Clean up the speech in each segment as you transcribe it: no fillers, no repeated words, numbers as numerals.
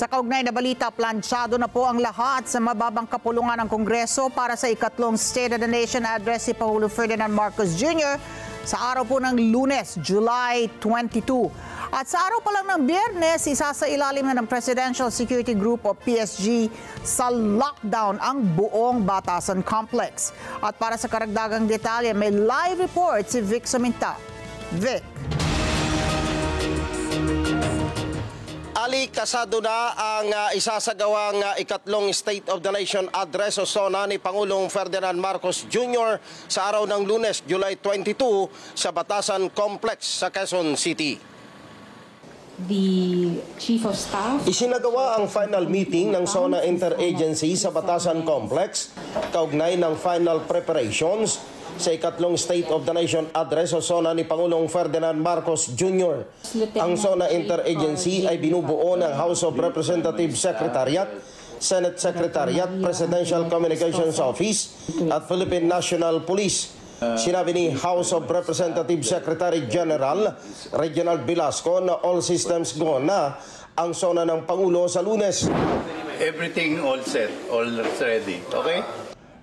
Sa kaugnay na balita, planchado na po ang lahat sa mababang kapulungan ng Kongreso para sa ikatlong State of the Nation address si Pangulo Ferdinand Marcos Jr. sa araw po ng Lunes, July 22. At sa araw pa lang ng Biyernes, isasailalim na ng Presidential Security Group o PSG sa lockdown ang buong Batasan Complex. At para sa karagdagang detalye, may live report si Vic Saminta. Vic. Ali, kasado na ang isasagawang ikatlong State of the Nation address o SONA ni Pangulong Ferdinand Marcos Jr. sa araw ng Lunes, July 22 sa Batasan Complex sa Quezon City. The Chief of Staff. Isinagawa ang final meeting ng SONA Interagency sa Batasan Complex kaugnay ng final preparations sa ikatlong State of the Nation address o SONA ni Pangulong Ferdinand Marcos Jr. Ang SONA Interagency ay binubuo ng House of Representatives Secretariat, Senate Secretariat, Presidential Communications Office at Philippine National Police. Sinabi ni House of Representatives Secretary General Reginald Velasco na all systems go na ang SONA ng Pangulo sa Lunes. Everything all set, all ready. Okay?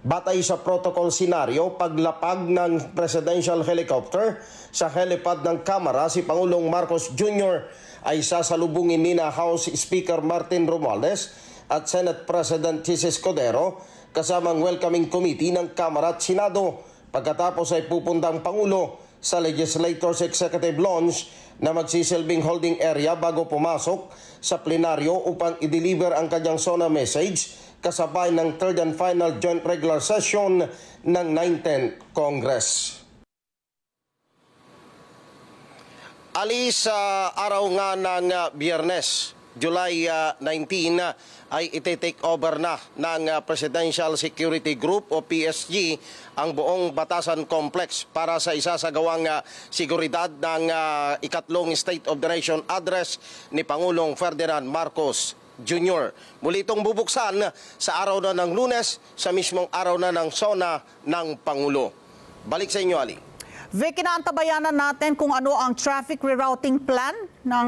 Batay sa protocol senaryo, paglapag ng presidential helicopter sa helipad ng Kamara, si Pangulong Marcos Jr. ay sasalubungin ni na House Speaker Martin Romualdez at Senate President Jesus Codero kasamang welcoming committee ng Kamara at Senado. Pagkatapos ay pupuntang Pangulo sa Legislators Executive Lounge na magsisilbing holding area bago pumasok sa plenaryo upang i-deliver ang kanyang SONA message kasabay ng third and final joint regular session ng 19th Congress. Ali, sa araw nga ng Biyernes, July 19, ay iti-take over na ng Presidential Security Group o PSG ang buong Batasan Complex para sa isasagawang seguridad ng ikatlong State of the Nation address ni Pangulong Ferdinand Marcos Jr. Muli itong bubuksan sa araw na ng Lunes, sa mismong araw na ng SONA ng Pangulo. Balik sa inyo, Ali. Vic, inaantabayanan natin kung ano ang traffic rerouting plan ng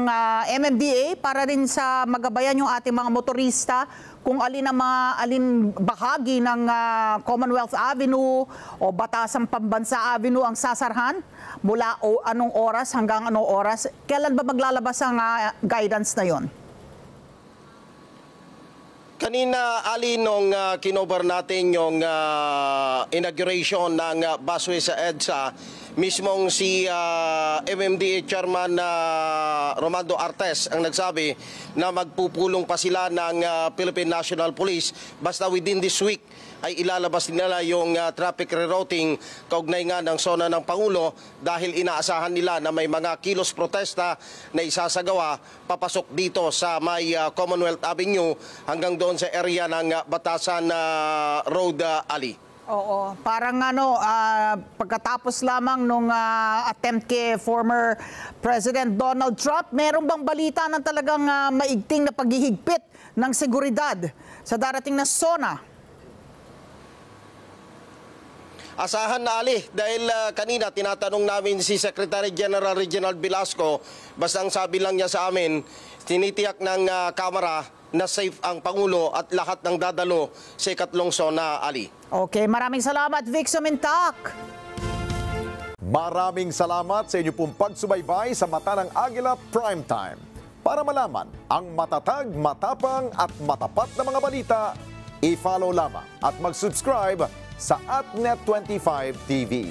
MMDA para rin sa magabayan yung ating mga motorista kung alin bahagi ng Commonwealth Avenue o Batasang Pambansa Avenue ang sasarhan mula o anong oras hanggang anong oras. Kailan ba maglalabas ang guidance na yon? Kanina, Ali, nung kinover natin yung inauguration ng busway sa EDSA, mismong si MMDA Chairman Romando Artes ang nagsabi na magpupulong pa sila ng Philippine National Police basta within this week ay ilalabas nila yung traffic rerouting kaugnay nga ng SONA ng Pangulo dahil inaasahan nila na may mga kilos protesta na isasagawa papasok dito sa may Commonwealth Avenue hanggang doon sa area ng Batasan Road, Ali. Oo, parang pagkatapos lamang nung attempt kay former President Donald Trump, meron bang balita na talagang maigting na paghihigpit ng seguridad sa darating na SONA? Asahan na, Ali, dahil kanina tinatanong namin si Secretary General Reginald Velasco, basta ang sabi lang niya sa amin, tinitiyak ng Kamara na safe ang Pangulo at lahat ng dadalo sa ikatlong SONA, Ali. Okay, maraming salamat, Vic Samintak. Maraming salamat sa inyo pong pagsubaybay sa Mata ng Agila Primetime. Para malaman ang matatag, matapang at matapat na mga balita, i-follow lamang at mag-subscribe sa @Net25 TV.